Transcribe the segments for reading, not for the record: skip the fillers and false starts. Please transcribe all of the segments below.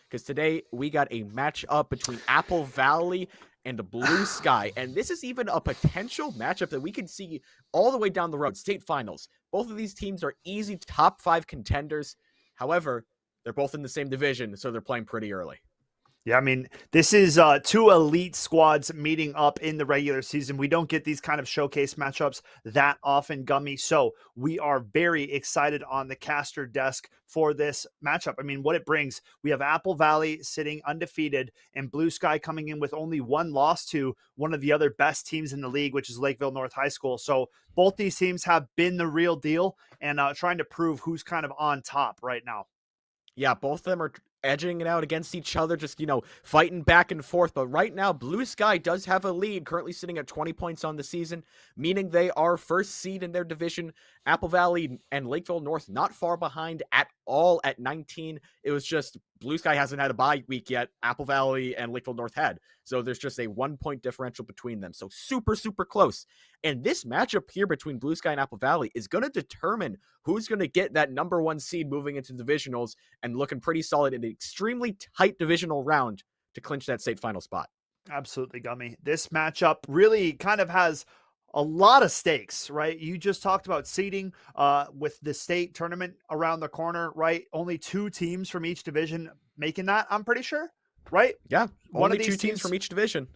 because today we got a matchup between Apple Valley and the Bluesky, and this is even a potential matchup that we can see all the way down the road. State finals. Both of these teams are easy top 5 contenders. However, they're both in the same division, so they're playing pretty early. Yeah, I mean, this is two elite squads meeting up in the regular season. We don't get these kind of showcase matchups that often, Gummy. So we are very excited on the caster desk for this matchup. I mean, what it brings, we have Apple Valley sitting undefeated and Bluesky coming in with only one loss to one of the other best teams in the league, which is Lakeville North High School. So both these teams have been the real deal and trying to prove who's kind of on top right now. Yeah, both of them are edging it out against each other, just, fighting back and forth. But right now, Bluesky does have a lead, currently sitting at 20 points on the season, meaning they are first seed in their division. Apple Valley and Lakeville North not far behind at all at 19. It was just Bluesky hasn't had a bye week yet. Apple Valley and Lakeville North had. So there's just a 1-point differential between them. So super, super close. And this matchup here between Bluesky and Apple Valley is going to determine who's going to get that number 1 seed moving into divisionals and looking pretty solid in an extremely tight divisional round to clinch that state final spot. Absolutely, Gummy. This matchup really kind of has a lot of stakes, right? You just talked about seeding with the state tournament around the corner, right? Only 2 teams from each division making that, I'm pretty sure, right? Yeah, only 2 teams from each division.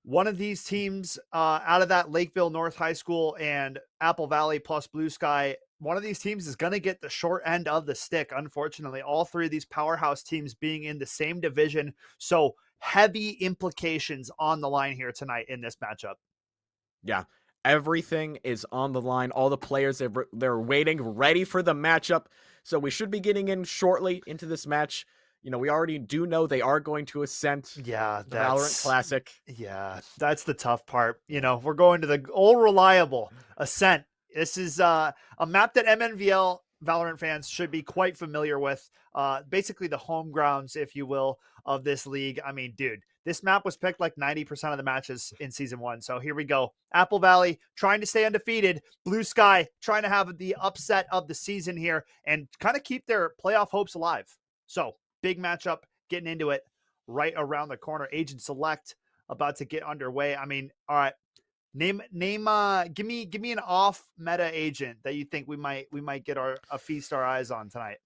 One of these teams out of that Lakeville North High School and Apple Valley plus Bluesky, one of these teams is going to get the short end of the stick. Unfortunately, all 3 of these powerhouse teams being in the same division. So heavy implications on the line here tonight in this matchup. Yeah, everything is on the line. All the players, they're waiting, ready for the matchup. So we should be getting in shortly into this match. We already do know they are going to Ascent. Yeah, the Valorant Classic. Yeah, that's the tough part. We're going to the old reliable Ascent. This is a map that MNVL Valorant fans should be quite familiar with. Basically the home grounds, if you will, of this league. I mean, dude, this map was picked like 90% of the matches in season 1. So here we go. Apple Valley trying to stay undefeated. Bluesky trying to have the upset of the season here and kind of keep their playoff hopes alive. So big matchup, getting into it right around the corner. Agent Select about to get underway. I mean, all right. Name give me an off meta agent that you think we might get a feast our eyes on tonight.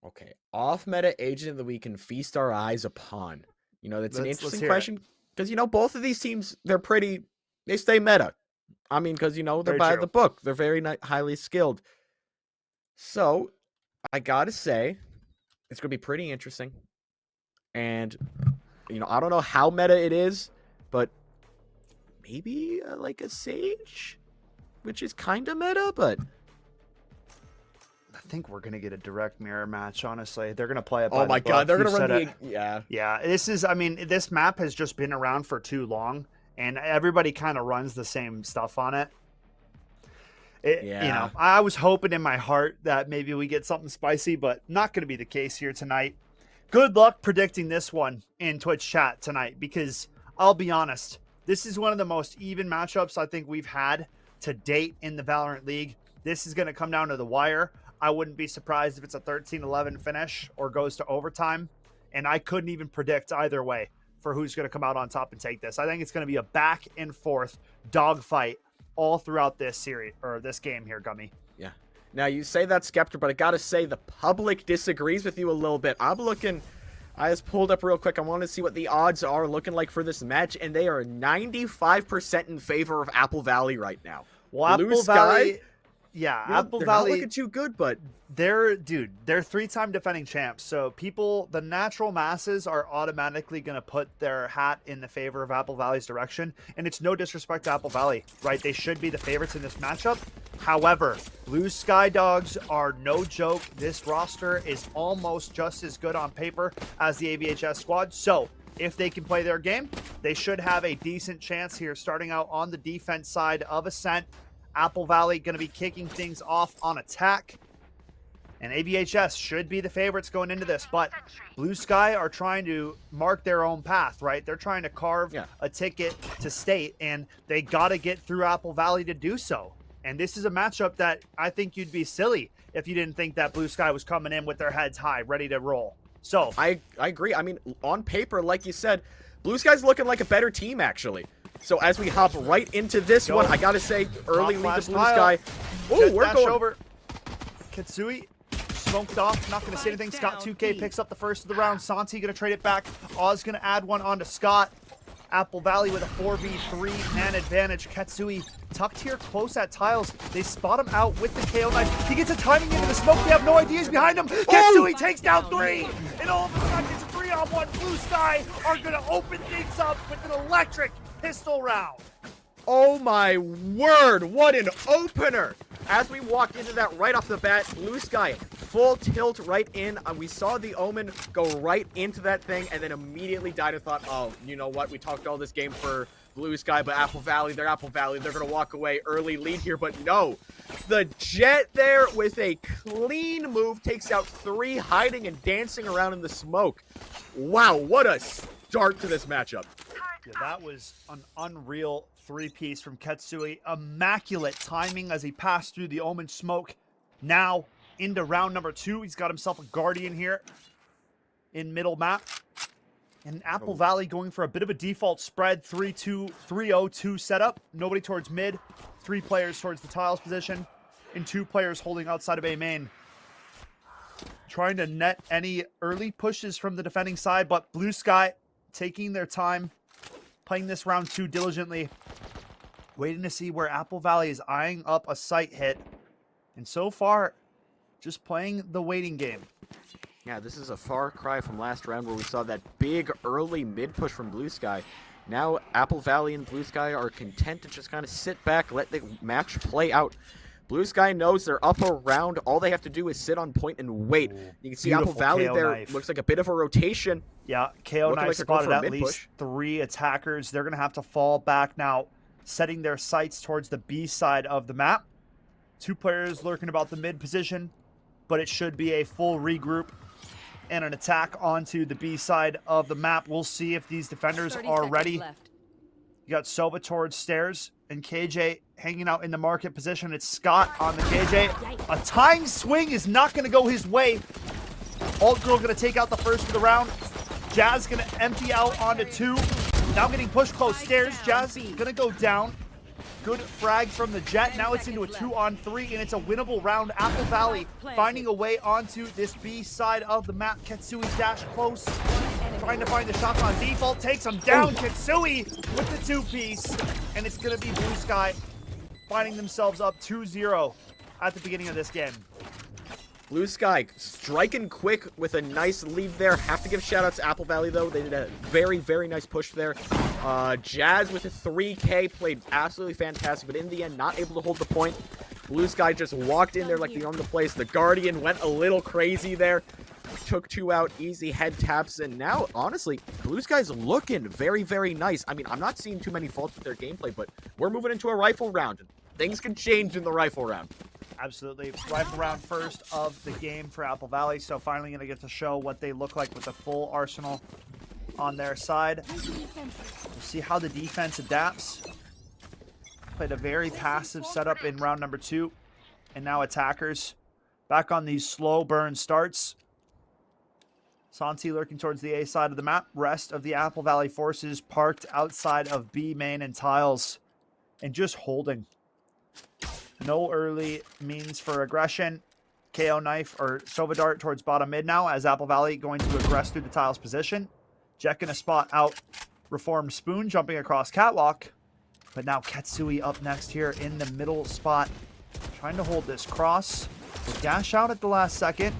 Okay, off meta agent that we can feast our eyes upon. That's an interesting question because both of these teams they stay meta. I mean, because they're very by true. The book. They're very highly skilled. So I gotta say, it's gonna be pretty interesting. And I don't know how meta it is, but maybe like a Sage, which is kind of meta, but I think we're going to get a direct mirror match, honestly. They're going to play it by Oh my god, they're going to run Yeah, this map has just been around for too long, and everybody kind of runs the same stuff on it. I was hoping in my heart that maybe we get something spicy, but not going to be the case here tonight. Good luck predicting this one in Twitch chat tonight, because I'll be honest, this is one of the most even matchups I think we've had to date in the Valorant League. This is going to come down to the wire. I wouldn't be surprised if it's a 13-11 finish or goes to overtime. And I couldn't even predict either way for who's going to come out on top and take this. I think it's going to be a back and forth dogfight all throughout this series or this game here, Gummy. Yeah. Now you say that, Skeptor, but I got to say the public disagrees with you a little bit. I just pulled up real quick. I want to see what the odds are looking like for this match, and they are 95% in favor of Apple Valley right now. Well, Apple Valley, yeah, Apple Valley not looking too good, but they're 3-time defending champs. So the natural masses are automatically going to put their hat in the favor of Apple Valley's direction, and it's no disrespect to Apple Valley, right? They should be the favorites in this matchup. However, Bluesky Dogs are no joke. This roster is almost just as good on paper as the AVHS squad. So if they can play their game, they should have a decent chance here starting out on the defense side of Ascent. Apple Valley going to be kicking things off on attack. And AVHS should be the favorites going into this. But Bluesky are trying to mark their own path, right? They're trying to carve a ticket to state, and they got to get through Apple Valley to do so. And this is a matchup that I think you'd be silly if you didn't think that Bluesky was coming in with their heads high, ready to roll. So I agree. I mean, on paper, like you said, Bluesky's looking like a better team, actually. So as we hop right into this one, I gotta say, early lead to Bluesky. Oh, we're going over. Kitsui smoked off, not gonna say anything. Scott 2K picks up the first of the round. Santi gonna trade it back. Oz gonna add one onto Scott. Apple Valley with a 4v3 man advantage. Ketsui tucked here close at tiles. They spot him out with the KO knife. He gets a timing into the smoke. They have no idea he's behind him. Ketsui takes down 3. And all of a sudden it's 3-on-1. Bluesky are going to open things up with an electric pistol round. Oh my word, what an opener! As we walked into that right off the bat, Bluesky full tilt right in. We saw the Omen go right into that thing and then immediately died and thought, oh, you know what? We talked all this game for Bluesky, but Apple Valley, they're Apple Valley. They're going to walk away early lead here, but no. The Jet there with a clean move takes out 3, hiding and dancing around in the smoke. Wow, what a start to this matchup. Yeah, that was an unreal 3-piece from Ketsui. Immaculate timing as he passed through the Omen smoke. Now into round number 2. He's got himself a Guardian here in middle map. And Apple Valley going for a bit of a default spread. 3-0-2 setup. Nobody towards mid. 3 players towards the tiles position. And 2 players holding outside of A main. Trying to net any early pushes from the defending side. But Bluesky taking their time. Playing this round 2 diligently. Waiting to see where Apple Valley is eyeing up a sight hit. And so far, just playing the waiting game. Yeah, this is a far cry from last round where we saw that big early mid push from Bluesky. Now Apple Valley and Bluesky are content to just kind of sit back, let the match play out. Bluesky knows they're up around. All they have to do is sit on point and wait. You can see Apple Valley KO there. knife. Looks like a bit of a rotation. Yeah, KO knife spotted at least 3 attackers. They're going to have to fall back now, setting their sights towards the B side of the map. 2 players lurking about the mid position, but it should be a full regroup and an attack onto the B side of the map. We'll see if these defenders are ready. You got Sova towards stairs and KJ hanging out in the market position. It's Scott on the KJ. A time swing is not going to go his way. Alt Girl going to take out the first of the round. Jazz going to empty out onto 2. Now getting pushed close stairs. Jazz going to go down. Good frag from the Jet. Now it's into a 2-on-3, and it's a winnable round. Apple Valley finding a way onto this B side of the map. Ketsui dash close. Trying to find the shots on default. Takes him down. Ketsui with the 2-piece. And it's going to be Bluesky finding themselves up 2-0 at the beginning of this game. Bluesky striking quick with a nice lead there. Have to give shout outs to Apple Valley though. They did a very, very nice push there. Jazz with a 3K played absolutely fantastic, but in the end not able to hold the point. Bluesky just walked in there like they owned the place. The Guardian went a little crazy there. Took 2 out, easy head taps, and now, honestly, Bluesky's looking very, very nice. I mean, I'm not seeing too many faults with their gameplay, but we're moving into a rifle round. Things can change in the rifle round. Absolutely. Rifle round first of the game for Apple Valley, so finally going to get to show what they look like with the full arsenal on their side. We'll see how the defense adapts. Played a very passive setup in round number 2, and now attackers back on these slow burn starts. Santi lurking towards the A side of the map. Rest of the Apple Valley forces parked outside of B main and tiles and just holding. No early means for aggression. KO knife or Sova dart towards bottom mid now as Apple Valley going to aggress through the tiles position. Jet gonna spot out Reformed Spoon jumping across catwalk. But now Ketsui up next here in the middle spot. Trying to hold this cross. Will dash out at the last second.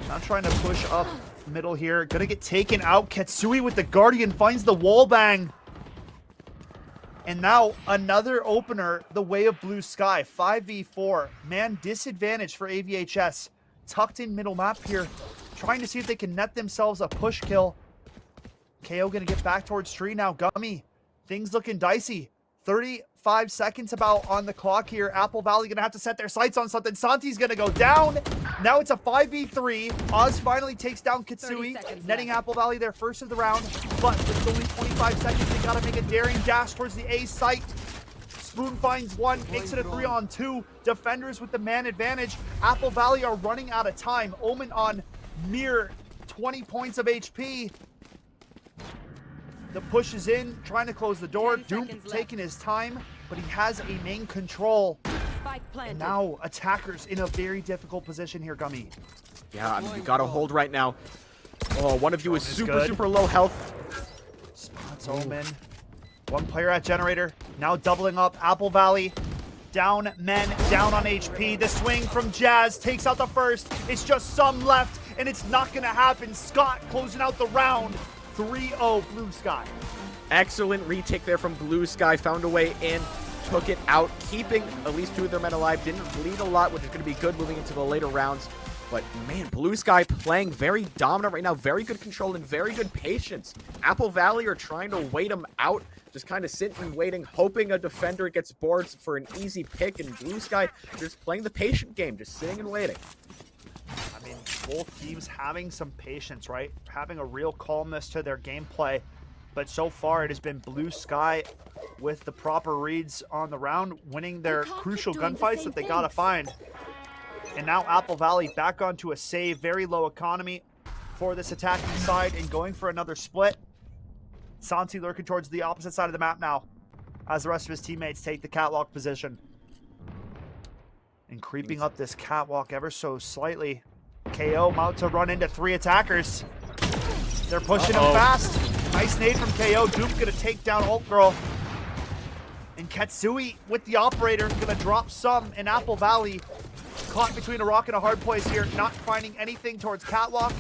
Not trying to push up middle here. Gonna get taken out. Ketsui with the Guardian finds the wall bang. And now another opener the way of Bluesky. 5v4. Man disadvantage for AVHS. Tucked in middle map here. Trying to see if they can net themselves a push kill. KO gonna get back towards tree now. Gummy. Things looking dicey. 35 seconds about on the clock here. Apple Valley gonna have to set their sights on something. Santi's gonna go down. Now it's a 5v3. Oz finally takes down Ketsui, netting Apple Valley their first of the round. But with only 25 seconds, they gotta make a daring dash towards the A site. Spoon finds one, makes it a 3-on-2. Defenders with the man advantage. Apple Valley are running out of time. Omen on mere 20 points of HP. The push is in, trying to close the door. Doom taking his time, but he has a main control. And now attackers in a very difficult position here, Gummy. Yeah, I mean, you gotta hold right now. Oh, one of you is super low health. Spots Omen. One player at generator, now doubling up. Apple Valley, down men, down on HP. The swing from Jazz takes out the first. It's just some left, and it's not gonna happen. Scott closing out the round. 3-0 Bluesky. Excellent retake there from Bluesky. Found a way in, took it out, keeping at least 2 of their men alive. Didn't bleed a lot, which is going to be good moving into the later rounds. But man, Bluesky playing very dominant right now. Very good control and very good patience. Apple Valley are trying to wait him out. Just kind of sitting and waiting, hoping a defender gets boards for an easy pick. And Bluesky just playing the patient game, just sitting and waiting. I mean, both teams having some patience, right? Having a real calmness to their gameplay. But so far, it has been Bluesky with the proper reads on the round, winning their crucial gunfights that they gotta find. And now Apple Valley back onto a save, very low economy for this attacking side and going for another split. Santi lurking towards the opposite side of the map now as the rest of his teammates take the catwalk position. And creeping up this catwalk ever so slightly. KO about to run into 3 attackers. They're pushing him fast. Nice nade from KO. Doom gonna take down Ult Girl. And Katsui with the operator gonna drop some in Apple Valley. Caught between a rock and a hard place here. Not finding anything towards catwalk.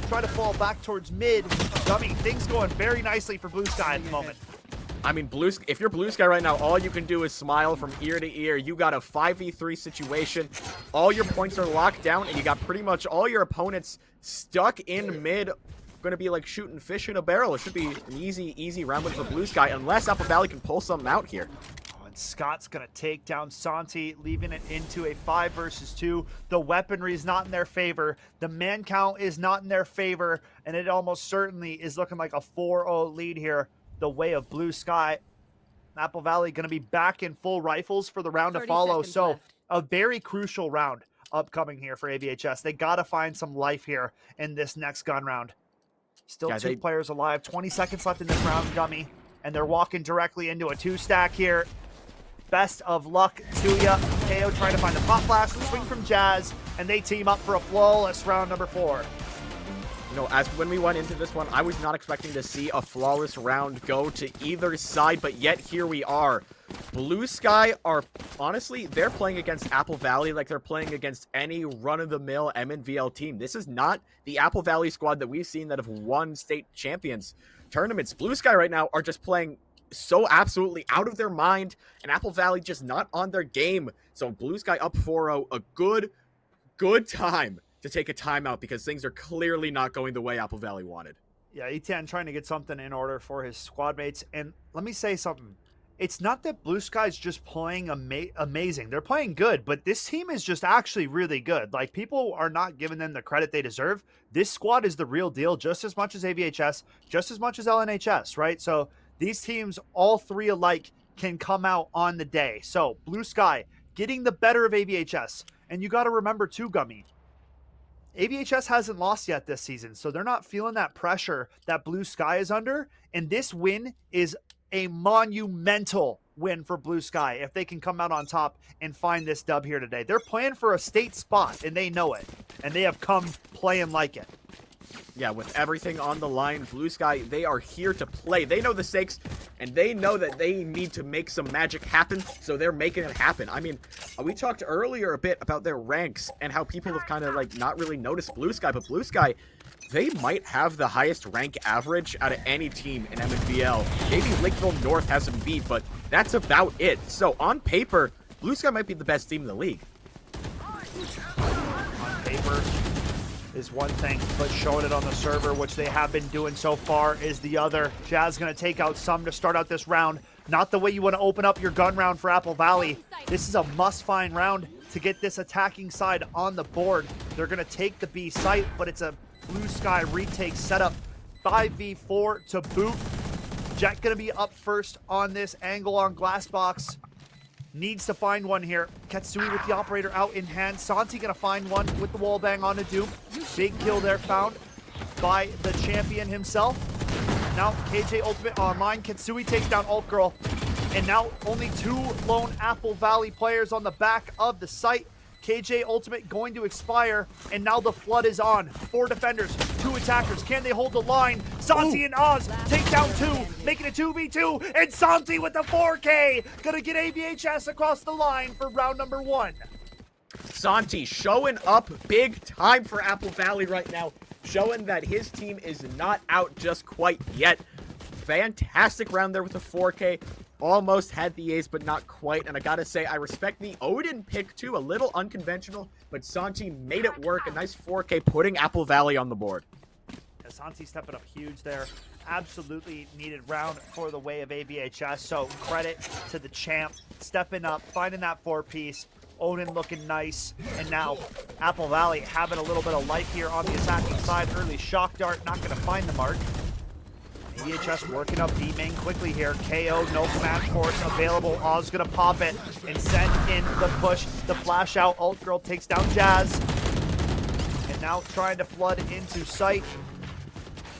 Try to fall back towards mid. Dummy, things going very nicely for Bluesky at the moment. I mean, if you're Bluesky right now, all you can do is smile from ear to ear. You got a 5v3 situation. All your points are locked down, and you got pretty much all your opponents stuck in mid. Going to be like shooting fish in a barrel. It should be an easy round win for Bluesky, unless Apple Valley can pull something out here. Oh, and Scott's going to take down Santi, leaving it into a 5 versus 2. The weaponry is not in their favor. The man count is not in their favor, and it almost certainly is looking like a 4-0 lead here. The way of Bluesky. Apple Valley going to be back in full rifles for the round to follow. So left. A very crucial round upcoming here for AVHS. They got to find some life here in this next gun round. Still 2 players alive. 20 seconds left in this round, Gummy. And they're walking directly into a 2-stack here. Best of luck to ya. KO trying to find the pop flash. Swing from Jazz. And they team up for a flawless round number 4. You know, as when we went into this one, I was not expecting to see a flawless round go to either side, but yet here we are. Bluesky are, honestly, they're playing against Apple Valley like they're playing against any run-of-the-mill MNVL team. This is not the Apple Valley squad that we've seen that have won state champions tournaments. Bluesky right now are just playing so absolutely out of their mind, and Apple Valley just not on their game. So Bluesky up 4-0, a good time to take a timeout because things are clearly not going the way Apple Valley wanted. Yeah, E10 trying to get something in order for his squad mates. And let me say something. It's not that Bluesky's just playing amazing. They're playing good, but this team is just actually really good. Like, people are not giving them the credit they deserve. This squad is the real deal, just as much as AVHS, just as much as LNHS, right? So these teams, all 3 alike, can come out on the day. So Bluesky getting the better of AVHS. And you got to remember too, Gummy, AVHS hasn't lost yet this season, so they're not feeling that pressure that Bluesky is under. And this win is a monumental win for Bluesky if they can come out on top and find this dub here today. They're playing for a state spot, and they know it. And they have come playing like it. Yeah, with everything on the line, Bluesky, they are here to play. They know the stakes, and they know that they need to make some magic happen, so they're making it happen. I mean, we talked earlier a bit about their ranks and how people have kind of, like, not really noticed Bluesky, but Bluesky, they might have the highest rank average out of any team in MNVL. Maybe Lakeville North has them beat, but that's about it. So, on paper, Bluesky might be the best team in the league. On paper is one thing, but showing it on the server, which they have been doing so far, is the other. Jazz going to take out some to start out this round. Not the way you want to open up your gun round for Apple Valley. This is a must-find round to get this attacking side on the board. They're going to take the B site, but it's a Bluesky retake setup. 5v4 to boot. Jet going to be up first on this angle on Glassbox. needs to find one here. Katsui with the operator out in hand. Santi gonna find one with the wall bang on the Doom. Big kill there found by the champion himself. Now KJ Ultimate online. Katsui takes down Alt Girl. And now only 2 lone Apple Valley players on the back of the site. KJ Ultimate going to expire, and now the flood is on. 4 defenders, 2 attackers. Can they hold the line? Santi and Oz take down 2, making it 2v2, and Santi with the 4K, gonna get AVHS across the line for round number 1. Santi showing up big time for Apple Valley right now, showing that his team is not out just quite yet. Fantastic round there with the 4K. Almost had the ace, but not quite. And I gotta say, I respect the Odin pick too. A little unconventional, but Santi made it work. A nice 4K, putting Apple Valley on the board. Yeah, Santi stepping up huge there. Absolutely needed round for the way of AVHS. So credit to the champ, stepping up, finding that 4-piece. Odin looking nice. And now Apple Valley having a little bit of life here on the attacking side. Early shock dart, not gonna find the mark. AVHS working up B main quickly here. KO, no command force available. Oz gonna pop it and send in the push. The flash out. Alt Girl takes down Jazz. And now trying to flood into sight.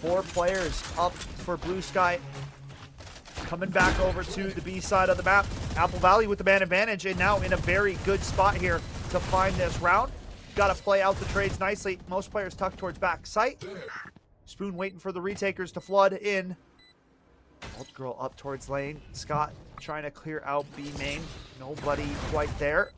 4 players up for Bluesky. Coming back over to the B side of the map. Apple Valley with the man advantage, and now in a very good spot here to find this round. Got to play out the trades nicely. Most players tucked towards back site. Spoon waiting for the retakers to flood in. Alt Girl up towards lane. Scott trying to clear out B main. Nobody quite there.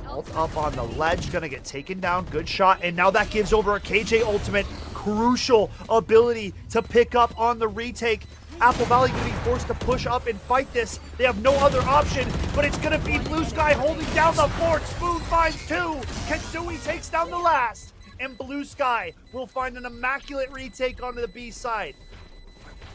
Alt up on the ledge. Gonna get taken down. Good shot. And now that gives over a KJ Ultimate. Crucial ability to pick up on the retake. Apple Valley gonna be forced to push up and fight this. They have no other option, but it's gonna be Bluesky holding down the fort. Spoon finds 2. Katsui takes down the last. And Bluesky will find an immaculate retake onto the B side.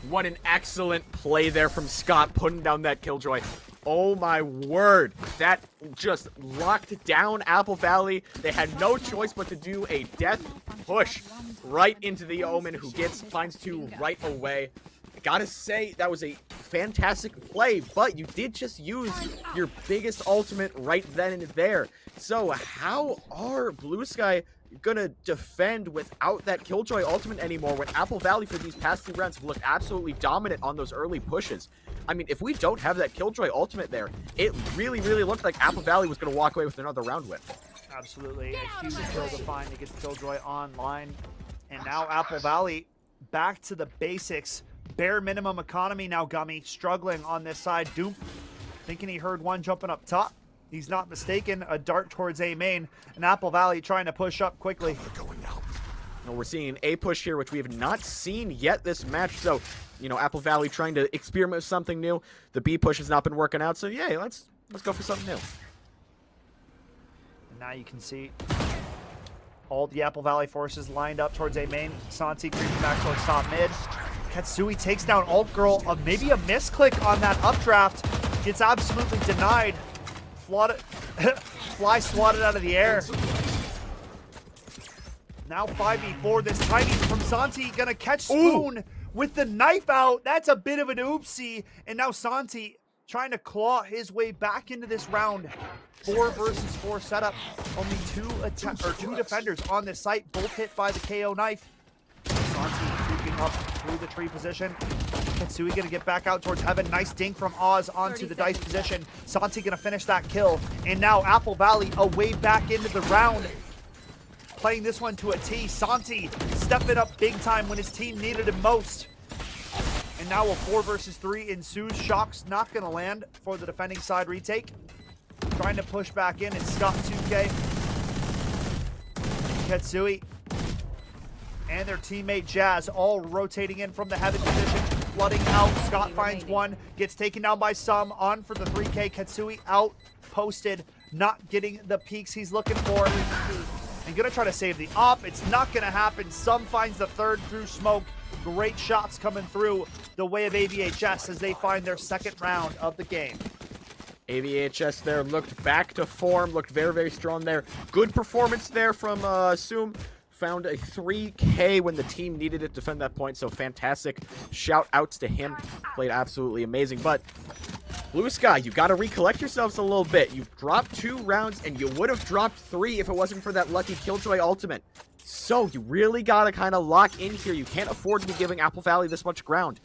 What an excellent play there from Scott, putting down that Killjoy. Oh my word. That just locked down Apple Valley. They had no choice but to do a death push right into the Omen, who finds 2 right away. I gotta say, that was a fantastic play, but you did just use your biggest ultimate right then and there. So how are Bluesky gonna defend without that Killjoy ultimate anymore, when Apple Valley for these past 2 rounds have looked absolutely dominant on those early pushes? I mean, if we don't have that Killjoy ultimate there, it really looked like Apple Valley was gonna walk away with another round win. Absolutely, a huge kill to find to get the Killjoy online. And now Apple Valley back to the basics. Bare minimum economy now, Gummy, struggling on this side. Doom thinking he heard one jumping up top. He's not mistaken. A dart towards A main. And Apple Valley trying to push up quickly. Now we're seeing an A push here, which we have not seen yet this match. So, you know, Apple Valley trying to experiment with something new. The B push has not been working out. So, yeah, let's go for something new. And now you can see all the Apple Valley forces lined up towards A main. Santi creeping back towards top mid. Katsui takes down Alt Girl. Maybe a misclick on that updraft. Gets absolutely denied. Fly swatted out of the air. Now 5v4. This timing from Santi. Gonna catch Spoon with the knife out. That's a bit of an oopsie. And now Santi trying to claw his way back into this round. 4 versus 4 setup. Only 2 defenders on this site. Both hit by the KO knife. Santi creeping up through the tree position. Katsui gonna get back out towards heaven. Nice dink from Oz onto the dice position. Santi gonna finish that kill. And now Apple Valley a way back into the round. Playing this one to a T. Santi stepping up big time when his team needed him most. And now a 4 versus 3 ensues. Shock's not gonna land for the defending side retake. Trying to push back in. It's Scott 2K. Katsui and their teammate Jazz all rotating in from the heaven position, flooding out. Scott finds one, gets taken down by some, on for the 3K. Katsui out, posted, not getting the peaks he's looking for. And gonna try to save the op. It's not gonna happen. Some finds the 3rd through smoke. Great shots coming through the way of AVHS as they find their 2nd round of the game. AVHS there looked back to form, looked very strong there. Good performance there from Soom. Found a 3K when the team needed it to defend that point, so fantastic shout outs to him. Played absolutely amazing, but Bluesky, you got to recollect yourselves a little bit. You've dropped 2 rounds, and you would have dropped 3 if it wasn't for that lucky Killjoy ultimate. So you really got to kind of lock in here. You can't afford to be giving Apple Valley this much ground.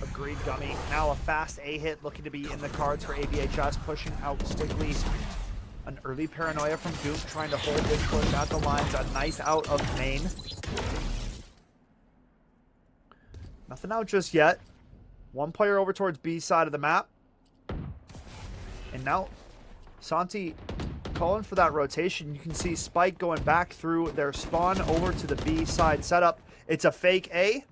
Agreed, Gummy. Now a fast A hit looking to be in the cards for AVHS, pushing out quickly. An early paranoia from Goop, trying to hold this push at the lines. A nice out of main. Nothing out just yet. One player over towards B side of the map. And now Santi calling for that rotation. You can see Spike going back through their spawn over to the B side setup. It's a fake A.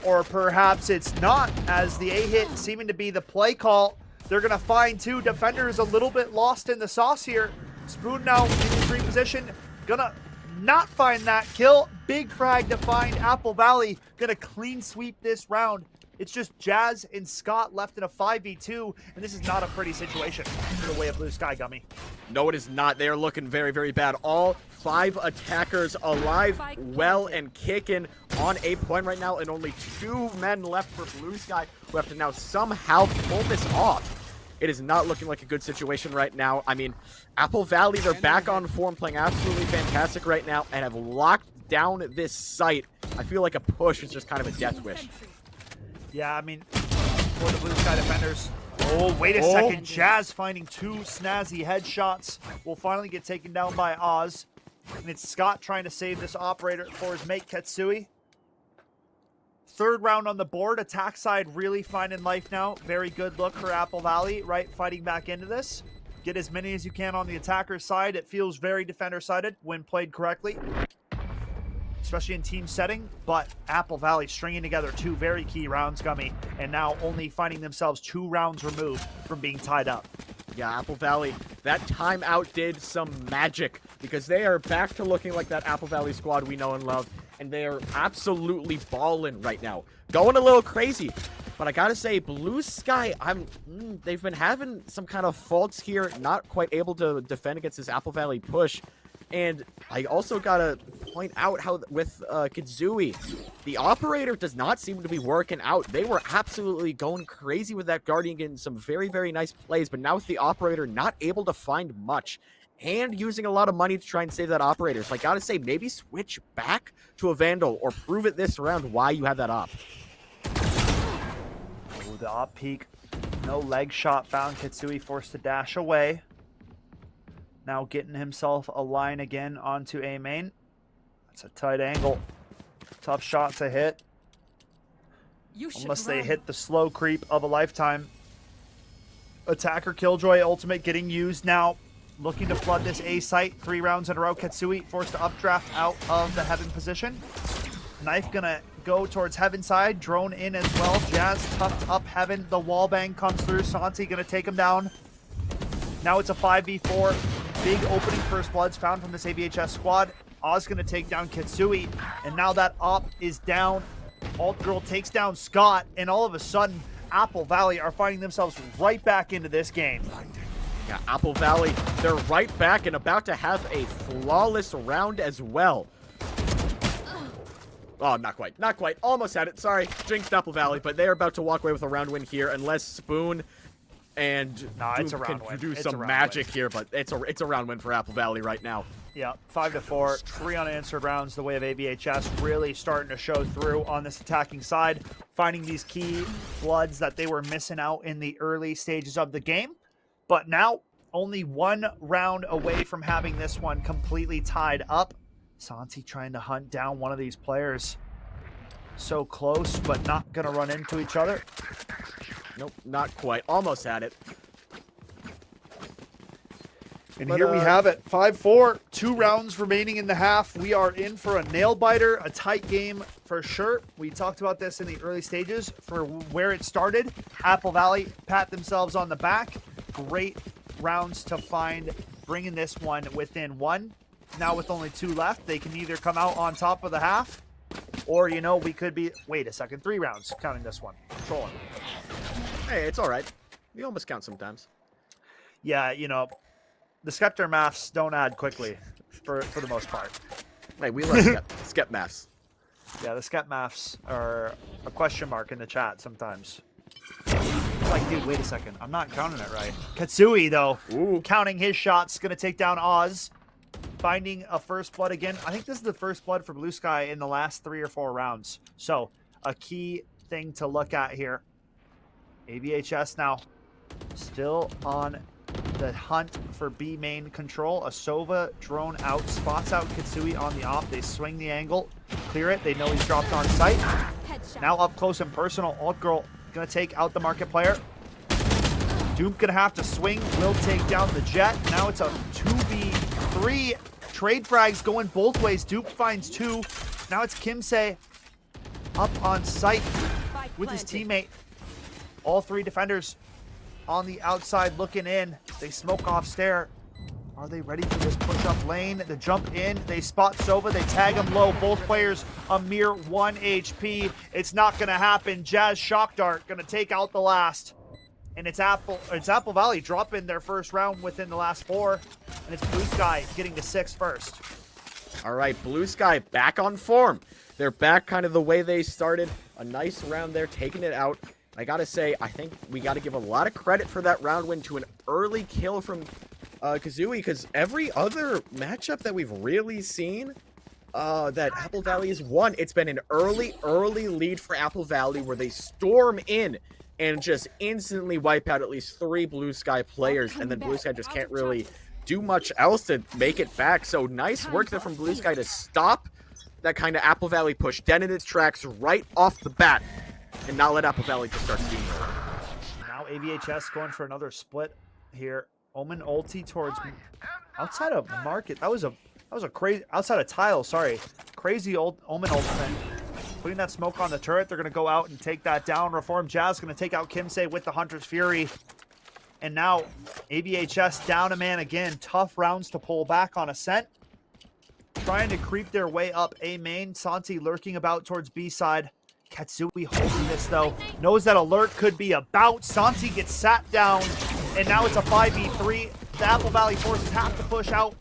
Or perhaps it's not, as the A hit seeming to be the play call. They're going to find 2 defenders a little bit lost in the sauce here. Spoon now in extreme position. Gonna not find that kill. Big frag to find Apple Valley. Gonna clean sweep this round. It's just Jazz and Scott left in a 5v2, and this is not a pretty situation for the way of Bluesky, Gummy. No, it is not. They are looking very, very bad. All 5 attackers alive, well, and kicking on a point right now, and only 2 men left for Bluesky, who have to now somehow pull this off. It is not looking like a good situation right now. I mean, Apple Valley, they're back on form, playing absolutely fantastic right now, and have locked down this site. I feel like a push is just kind of a death wish. Yeah, I mean, for the Bluesky defenders. Oh, wait a second. Jazz finding 2 snazzy headshots. Will finally get taken down by Oz. And it's Scott trying to save this operator for his mate, Ketsui. 3rd round on the board. Attack side really finding life now. Very good look for Apple Valley, right? Fighting back into this. Get as many as you can on the attacker side. It feels very defender-sided when played correctly, especially in team setting. But Apple Valley stringing together 2 very key rounds, Gummy, and now only finding themselves 2 rounds removed from being tied up. Yeah, Apple Valley, that timeout did some magic, because they are back to looking like that Apple Valley squad we know and love, and they are absolutely balling right now. Going a little crazy, but I gotta say, Bluesky, they've been having some kind of faults here, not quite able to defend against this Apple Valley push. And I also gotta point out how with Kitsui, the operator does not seem to be working out. They were absolutely going crazy with that Guardian, getting some very, very nice plays, but now with the operator not able to find much and using a lot of money to try and save that operator. So I gotta say, maybe switch back to a Vandal or prove it this round why you have that op. Oh, the op peak. No leg shot found. Kitsui forced to dash away. Now getting himself a line again onto A main. That's a tight angle. Tough shot to hit. Unless they hit the slow creep of a lifetime. Attacker Killjoy ultimate getting used now. Looking to flood this A site. 3 rounds in a row. Ketsui forced to updraft out of the Heaven position. Knife gonna go towards Heaven side. Drone in as well. Jazz tucked up Heaven. The wall bang comes through. Santi gonna take him down. Now it's a 5v4. Big opening first bloods found from this AVHS squad. Oz gonna take down Kitsui, and now that op is down. Alt Girl takes down Scott, and all of a sudden, Apple Valley are finding themselves right back into this game. Yeah, Apple Valley, they're right back and about to have a flawless round as well. Oh, not quite. Not quite. Almost had it. Sorry. Jinxed Apple Valley, but they are about to walk away with a round win here unless Spoon and Doom can do some magic here, but it's a round win for Apple Valley right now. Yeah, 5-4, 3 unanswered rounds. The way of AVHS really starting to show through on this attacking side, finding these key bloods that they were missing out in the early stages of the game. But now, only 1 round away from having this one completely tied up. Santi trying to hunt down one of these players. So close, but not going to run into each other. Nope, not quite. Almost had it. And here we have it, 5-4, 2 rounds remaining in the half. We are in for a nail-biter, a tight game for sure. We talked about this in the early stages for where it started. Apple Valley pat themselves on the back. Great rounds to find, bringing this one within 1. Now with only 2 left, they can either come out on top of the half, or, you know, we could be, wait a second, 3 rounds counting this one. Trolling. Hey, it's all right. We almost count sometimes. Yeah, you know, the Skeptor maths don't add quickly for the most part. Hey, we love skep maths. Yeah, the scat maths are a question mark in the chat sometimes. It's like, dude, wait a second. I'm not counting it right. Katsui, though, counting his shots, going to take down Oz. Finding a first blood again. I think this is the first blood for Bluesky in the last 3 or 4 rounds. So, a key thing to look at here. AVHS now still on the hunt for B main control. A Sova drone out, spots out Katsui on the op. They swing the angle, clear it. They know he's dropped on site. Now up close and personal. Alt Girl gonna take out the market player. Doom gonna have to swing, will take down the Jet. Now it's a 2v3. Trade frags going both ways. Duke finds 2. Now it's Kimsey up on site with his teammate. All 3 defenders on the outside looking in. They smoke off stair. Are they ready for this push-up lane? The jump in. They spot Sova. They tag him low. Both players a mere 1 HP. It's not going to happen. Jazz Shock Dart going to take out the last. And it's Apple Valley dropping their first round within the last 4. And it's Bluesky getting to 6 first. All right, Bluesky back on form. They're back kind of the way they started. A nice round there, taking it out. I gotta say, I think we gotta give a lot of credit for that round win to an early kill from Kazooie, because every other matchup that we've really seen that Apple Valley has won, it's been an early lead for Apple Valley where they storm in and just instantly wipe out at least 3 Bluesky players, and then Bluesky just can't really do much else to make it back. So nice work there from Bluesky to stop that kind of Apple Valley push, dead in its tracks right off the bat, and not let Apple Valley just start steamrolling. Now AVHS going for another split here. Omen ulti towards outside of market. That was a crazy outside of tile. Sorry, crazy old Omen ultimate. Putting that smoke on the turret. They're gonna go out and take that down. Reform Jazz gonna take out Kimsey with the Hunter's Fury. And now AVHS down a man again. Tough rounds to pull back on Ascent. Trying to creep their way up A main. Santi lurking about towards B side. Katsui holding this though. Knows that alert could be about. Santi gets sat down. And now it's a 5v3. The Apple Valley forces have to push out.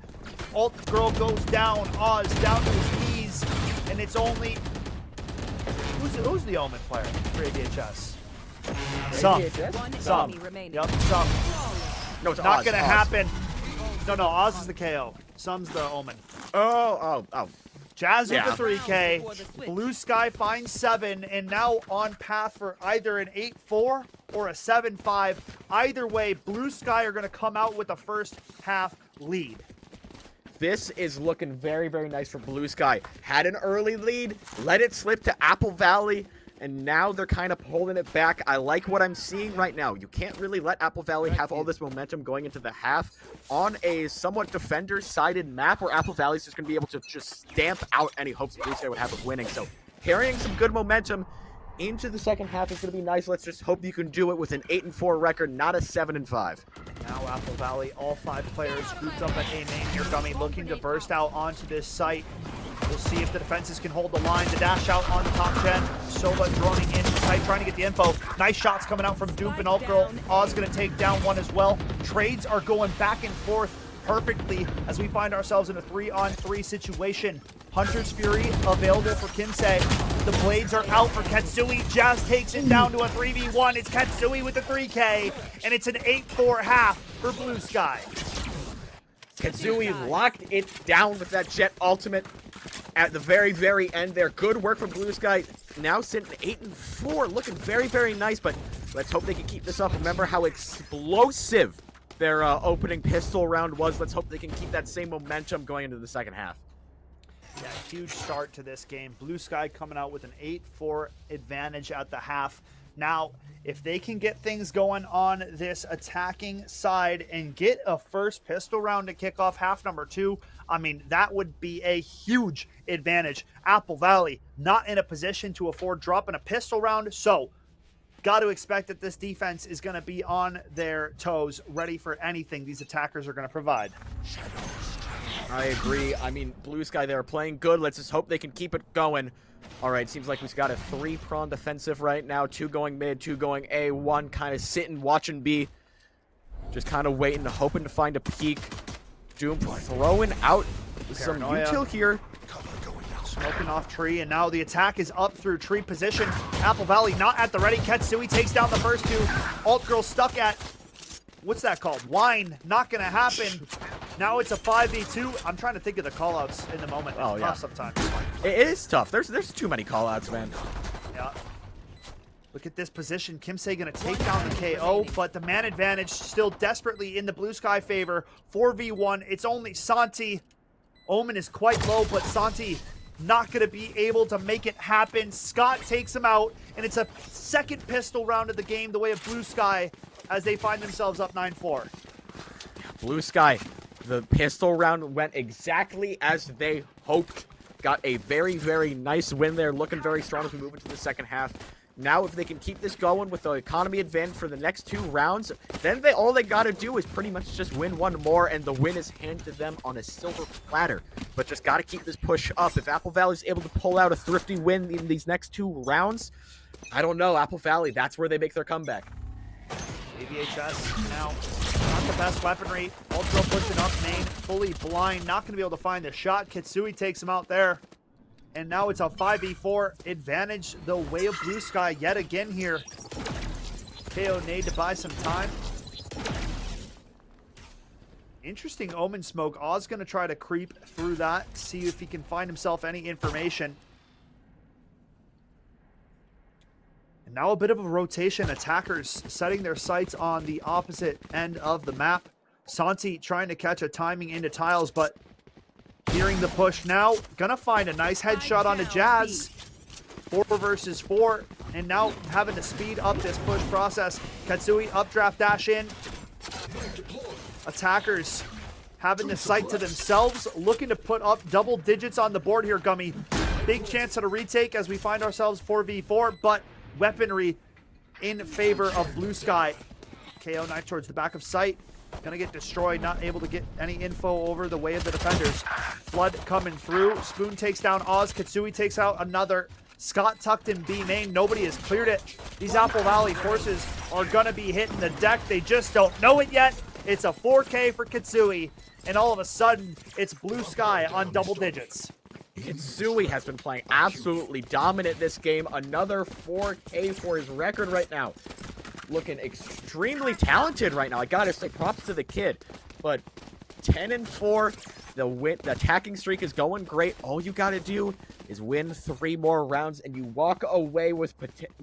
Alt Girl goes down. Oz down to his knees. And it's only... Who's the Omen player for AVHS? Some. Yep, some. No, it's not Oz, gonna Oz. happen. No, Oz is the KO. Sum's the Omen. Oh. Jazz Yeah. with the 3K. Bluesky finds 7, and now on path for either an 8-4 or a 7-5. Either way, Bluesky are going to come out with a first half lead. This is looking very, very nice for Bluesky. Had an early lead, let it slip to Apple Valley, and now they're kind of holding it back. I like what I'm seeing right now. You can't really let Apple Valley have all this momentum going into the half on a somewhat defender-sided map where Apple Valley's just going to be able to just stamp out any hopes Bluesky would have of winning. So carrying some good momentum into the second half is going to be nice. Let's just hope you can do it with an 8-4 record, not a 7-5. Now Apple Valley, all 5 players grouped up at A main here, Gummy, looking to burst out onto this site. We'll see if the defenses can hold the line. The dash out on the top gen. Sova droning in tight, trying to get the info. Nice shots coming out from Doom and Alt Girl. Oz going to take down one as well. Trades are going back and forth perfectly as we find ourselves in a 3-on-3 situation. Hunter's Fury available for Kimsey. The blades are out for Katsui. Jazz takes it down to a 3v1. It's Katsui with the 3K, and it's an 8-4 half for Bluesky. Katsui locked it down with that Jet ultimate at the very, very end there. Good work from Bluesky. Now sitting 8-4, looking very, very nice, but let's hope they can keep this up. Remember how explosive their opening pistol round was. Let's hope they can keep that same momentum going into the second half. Yeah, huge start to this game. Bluesky coming out with an 8-4 advantage at the half. Now, if they can get things going on this attacking side and get a first pistol round to kick off half number 2, I mean, that would be a huge advantage. Apple Valley not in a position to afford dropping a pistol round, so got to expect that this defense is going to be on their toes, ready for anything these attackers are going to provide. I agree. I mean, Bluesky, they're playing good. Let's just hope they can keep it going. All right, seems like we've got a 3-prong defensive right now. 2 going mid, 2 going A, 1 kind of sitting, watching B. Just kind of waiting, hoping to find a peek. Doom throwing out some util here. Smoking off tree, and now the attack is up through tree position. Apple Valley not at the ready. Ketsui takes down the first two. Alt Girl stuck at, what's that called? Wine. Not going to happen. Now it's a 5v2. I'm trying to think of the callouts in the moment. It's tough sometimes. It is tough. There's too many callouts, man. Yeah. Look at this position. Kimsey going to take down the KO, but the man advantage still desperately in the Bluesky favor. 4v1. It's only Santi. Omen is quite low, but Santi not going to be able to make it happen. Scott takes him out, and it's a second pistol round of the game, the way of Bluesky, as they find themselves up 9-4. Bluesky, the pistol round went exactly as they hoped. Got a very, very nice win there, looking very strong as we move into the second half. Now, if they can keep this going with the economy advantage for the next 2 rounds, then all they got to do is pretty much just win one more, and the win is handed to them on a silver platter. But just got to keep this push up. If Apple Valley is able to pull out a thrifty win in these next 2 rounds, I don't know. Apple Valley, that's where they make their comeback. AVHS now not the best weaponry. Ultra pushing up main, fully blind, not going to be able to find the shot. Kitsui takes him out there. And now it's a 5v4 advantage the way of Bluesky yet again here. KO nade to buy some time. Interesting Omen smoke. Oz going to try to creep through that, see if he can find himself any information. And now a bit of a rotation. Attackers setting their sights on the opposite end of the map. Santi trying to catch a timing into tiles, but hearing the push now. Gonna find a nice headshot onto Jazz. 4 versus 4. And now having to speed up this push process. Katsui updraft dash in. Attackers having the sight to themselves. Looking to put up double digits on the board here, Gummy. Big chance at a retake as we find ourselves 4v4. But weaponry in favor of Bluesky. KO knife towards the back of sight. Gonna get destroyed, not able to get any info over the way of the defenders. Flood coming through. Spoon takes down Oz. Katsui takes out another. Scott tucked in B main. Nobody has cleared it. These Apple Valley forces are gonna be hitting the deck. They just don't know it yet. It's a 4K for Katsui, and all of a sudden, it's Bluesky on double digits. Kitsui has been playing absolutely dominant this game. Another 4K for his record right now. Looking extremely talented right now. I gotta say props to the kid. But 10-4, the attacking streak is going great. All you gotta do is win 3 more rounds, and you walk away with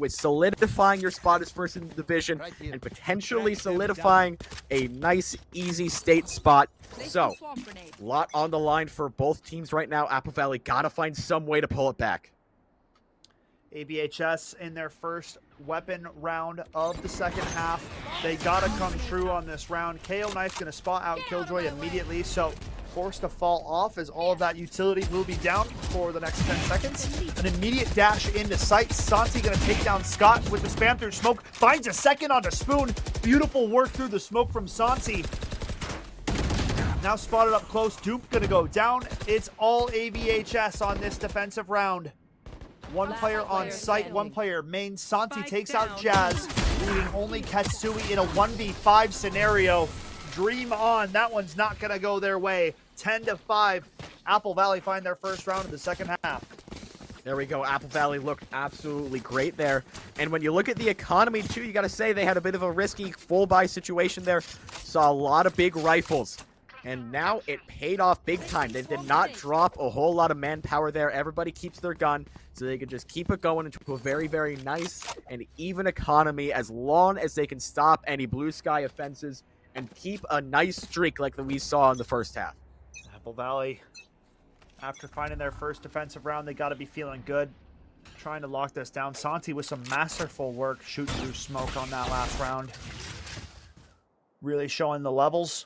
solidifying your spot as first in the division and potentially solidifying a nice, easy state spot. So, a lot on the line for both teams right now. Apple Valley gotta find some way to pull it back. AVHS in their first weapon round of the second half. They gotta come true on this round. KO Knife's gonna spot out Killjoy immediately, so forced to fall off as all of that utility will be down for the next 10 seconds. An immediate dash into sight. Santi gonna take down Scott with the spam through smoke. Finds a second onto Spoon. Beautiful work through the smoke from Santi. Now spotted up close. Dupe gonna go down. It's all AVHS on this defensive round. One player on site, one player main. Santi takes out Jazz, leaving only Katsui in a 1v5 scenario. Dream on. That one's not going to go their way. 10-5. Apple Valley find their first round of the second half. There we go. Apple Valley looked absolutely great there. And when you look at the economy, too, you got to say they had a bit of a risky full buy situation there. Saw a lot of big rifles. And now it paid off big time. They did not drop a whole lot of manpower there. Everybody keeps their gun, so they can just keep it going into a very, very nice and even economy as long as they can stop any Bluesky offenses and keep a nice streak like we saw in the first half. Apple Valley, after finding their first defensive round, they got to be feeling good. Trying to lock this down. Santi with some masterful work shooting through smoke on that last round. Really showing the levels.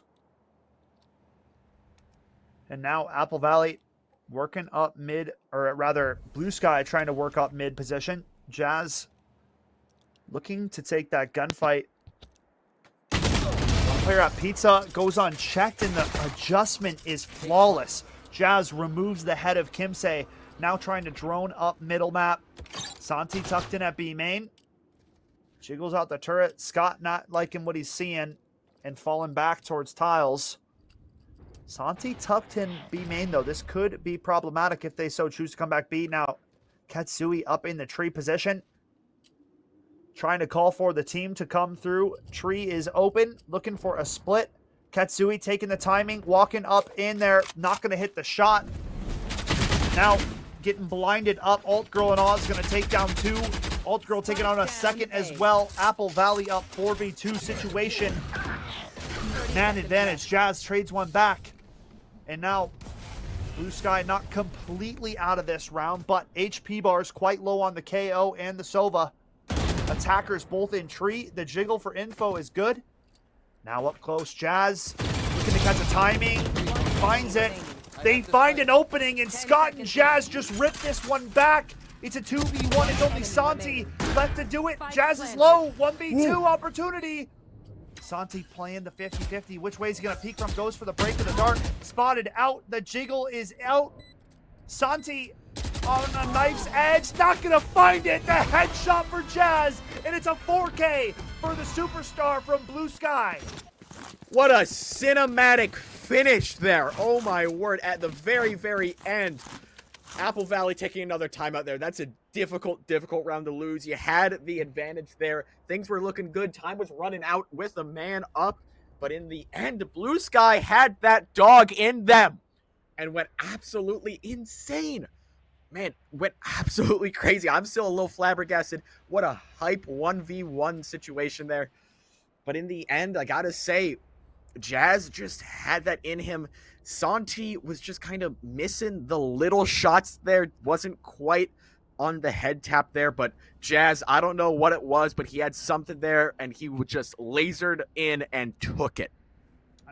And now Apple Valley working up mid, or rather Bluesky trying to work up mid position. Jazz looking to take that gunfight. One player at Pizza goes unchecked and the adjustment is flawless. Jazz removes the head of Kimsey. Now trying to drone up middle map. Santi tucked in at B main. Jiggles out the turret. Scott not liking what he's seeing and falling back towards tiles. Santi tucked in B main, though. This could be problematic if they so choose to come back B. Now, Katsui up in the tree position, trying to call for the team to come through. Tree is open, looking for a split. Katsui taking the timing, walking up in there, not going to hit the shot. Now, getting blinded up. Alt Girl and Oz going to take down 2. Alt Girl taking on a second as well. Apple Valley up 4v2 situation. Man advantage. Jazz trades one back. And now, Bluesky not completely out of this round, but HP bars quite low on the KO and the Sova. Attackers both in tree. The jiggle for info is good. Now up close, Jazz looking to catch a timing. Finds it. They find an opening, and Scott and Jazz just rip this one back. It's a 2v1. It's only Santi left to do it. Jazz is low. 1v2 opportunity. Santi playing the 50-50. Which way is he going to peek from? Goes for the break of the dark. Spotted out. The jiggle is out. Santi on a knife's edge. Not going to find it. The headshot for Jazz. And it's a 4K for the superstar from Bluesky. What a cinematic finish there. Oh my word. At the very, very end. Apple Valley taking another timeout there. That's a difficult round to lose. You had the advantage there. Things were looking good. Time was running out with a man up. But in the end, Bluesky had that dog in them and went absolutely insane. Man, went absolutely crazy. I'm still a little flabbergasted. What a hype 1v1 situation there. But in the end, I gotta say, Jazz just had that in him. Santi was just kind of missing the little shots there. Wasn't quite on the head tap there, but Jazz, I don't know what it was, but he had something there, and he just lasered in and took it.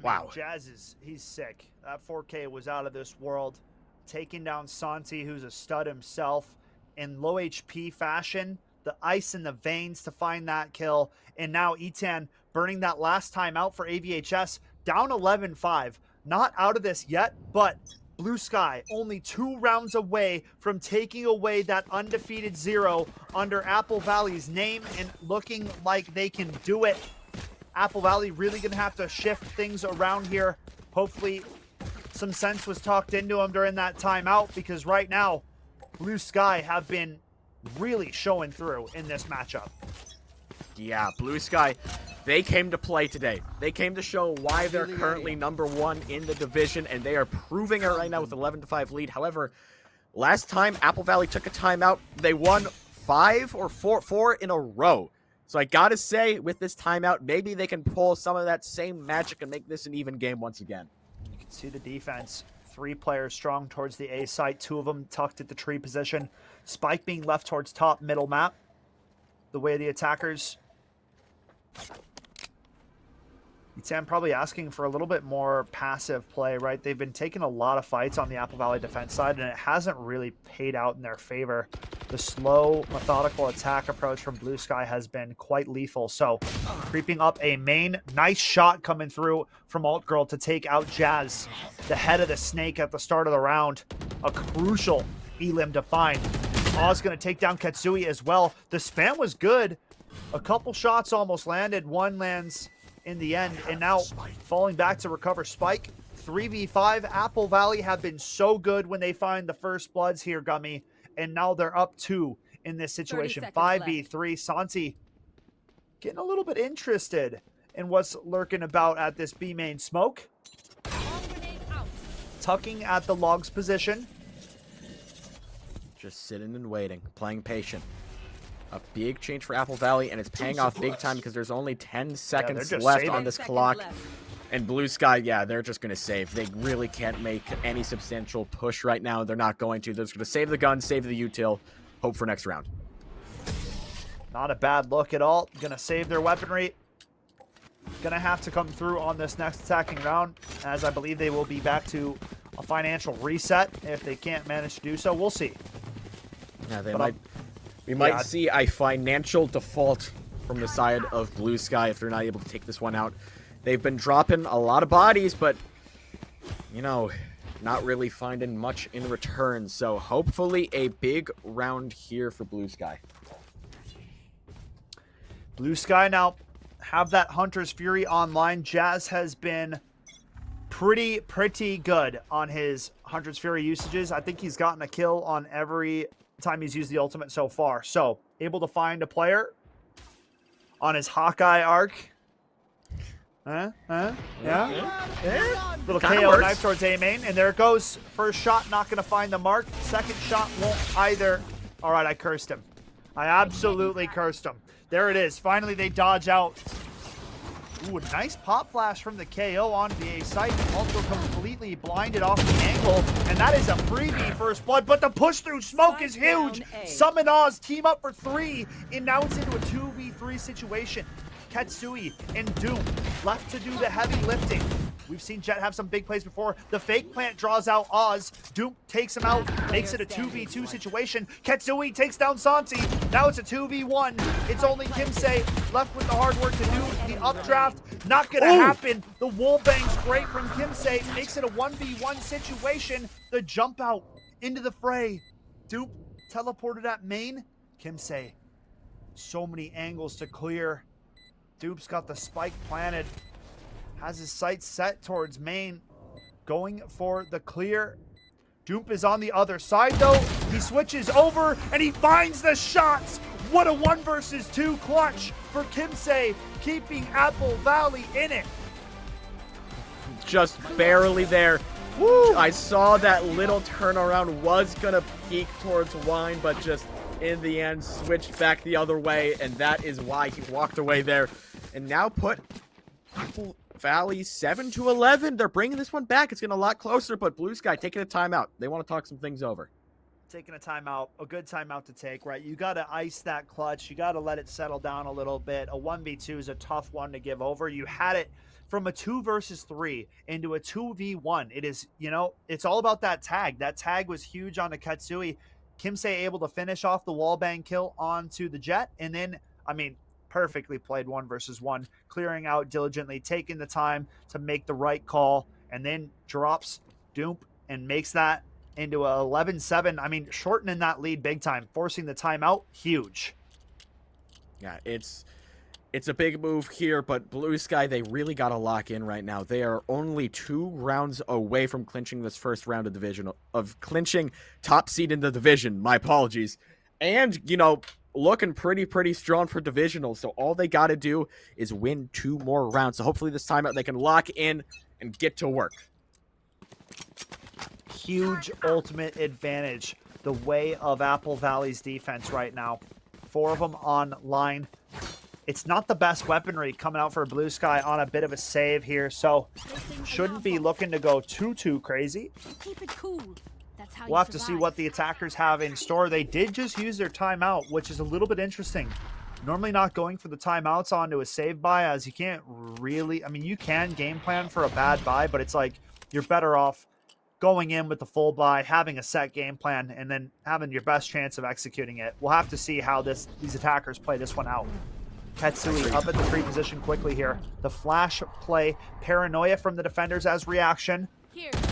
Wow. Jazz he's sick. That 4K was out of this world. Taking down Santi, who's a stud himself, in low HP fashion. The ice in the veins to find that kill. And now Etan burning that last time out for AVHS. Down 11-5. Not out of this yet, but Bluesky only 2 rounds away from taking away that undefeated 0 under Apple Valley's name and looking like they can do it. Apple Valley really going to have to shift things around here. Hopefully some sense was talked into him during that timeout, because right now Bluesky have been really showing through in this matchup. Yeah, Bluesky, they came to play today. They came to show why they're currently #1 in the division, and they are proving it right now with 11-5 lead. However, last time Apple Valley took a timeout, they won 5 or 4 in a row. So I gotta say, with this timeout, maybe they can pull some of that same magic and make this an even game once again. You can see the defense. 3 players strong towards the A site, 2 of them tucked at the tree position. Spike being left towards top middle map. The way the attackers... Etan probably asking for a little bit more passive play, right? They've been taking a lot of fights on the Apple Valley defense side, and it hasn't really paid out in their favor. The slow, methodical attack approach from Bluesky has been quite lethal. So, creeping up a main. Nice shot coming through from Alt Girl to take out Jazz, the head of the snake at the start of the round. A crucial elim to find. Oz going to take down Katsui as well. The spam was good. A couple shots almost landed. One lands in the end, and now falling back to recover Spike. 3v5. Apple Valley have been so good when they find the first bloods here, Gummy, and now they're up 2 in this situation. 5v3. Santi getting a little bit interested in what's lurking about at this B main smoke. Tucking at the logs position. Just sitting and waiting, playing patient. A big change for Apple Valley, and it's paying off big time because there's only 10 seconds left on this clock. And Bluesky, yeah, they're just going to save. They really can't make any substantial push right now. They're not going to. They're just going to save the gun, save the util, hope for next round. Not a bad look at all. Going to save their weaponry. Going to have to come through on this next attacking round, as I believe they will be back to a financial reset if they can't manage to do so. We'll see. Yeah, they might... We might see a financial default from the side of Bluesky if they're not able to take this one out. They've been dropping a lot of bodies, but, you know, not really finding much in return. So hopefully a big round here for Bluesky. Bluesky now have that Hunter's Fury online. Jazz has been pretty good on his 100's Fury usages. I think he's gotten a kill on every time he's used the ultimate so far. So, able to find a player on his Hawkeye arc. Yeah. Little Kinda KO works. knife towards A main, and there it goes. First shot, not going to find the mark. Second shot won't either. All right, I cursed him. I absolutely cursed him. There it is. Finally, they dodge out. Ooh, a nice pop flash from the KO onto the A site. Also completely blinded off the angle, and that is a freebie first blood, but the push through smoke is huge. Summon Oz team up for 3, and now it's into a 2v3 situation. Ketsui and Doom left to do the heavy lifting. We've seen Jet have some big plays before. The fake plant draws out Oz. Doom takes him out, makes it a 2v2 situation. Ketsui takes down Santi. Now it's a 2v1. It's only Kimsei left with the hard work to do the updraft. Not gonna happen. The wall bang's great from Kimsei. Makes it a 1v1 situation. The jump out into the fray. Doom teleported at main. Kimsei. So many angles to clear. Dupe's got the spike planted. Has his sights set towards main. Going for the clear. Dupe is on the other side though. He switches over and he finds the shots. What a 1 versus 2 clutch for Kimsei, keeping Apple Valley in it. Just barely there. Woo! I saw that little turnaround was gonna peek towards Wine, but just in the end switched back the other way, and that is why he walked away there. And now put Apple Valley 7-11. They're bringing this one back. It's getting a lot closer, but Bluesky taking a timeout. They want to talk some things over. Taking a timeout, a good timeout to take, right? You got to ice that clutch. You got to let it settle down a little bit. A 1v2 is a tough one to give over. You had it from a 2 versus 3 into a 2v1. It is, you know, it's all about that tag. That tag was huge on the Ketsui. Kimsei able to finish off the wallbang kill onto the Jet. And then, I mean, perfectly played 1 versus 1, clearing out diligently, taking the time to make the right call, and then drops Doom and makes that into a 11-7. I mean, shortening that lead big time, forcing the timeout, huge. Yeah, it's a big move here, but Bluesky, they really got to lock in right now. They are only 2 rounds away from clinching this first round of division, of clinching top seed in the division. My apologies. And, you know, looking pretty strong for divisional. So all they got to do is win 2 more rounds. So hopefully this time out they can lock in and get to work. Huge ultimate advantage the way of Apple Valley's defense right now. 4 of them on line. It's not the best weaponry coming out for Bluesky on a bit of a save here, so shouldn't be looking to go too crazy. Keep it cool. That's how We'll have to see what the attackers have in store. They did just use their timeout, which is a little bit interesting. Normally not going for the timeouts onto a save buy, as you can't really, I mean, you can game plan for a bad buy, but it's like you're better off going in with the full buy, having a set game plan, and then having your best chance of executing it. We'll have to see how these attackers play this one out. Ketsui up at the free position quickly here. The flash play, paranoia from the defenders as reaction.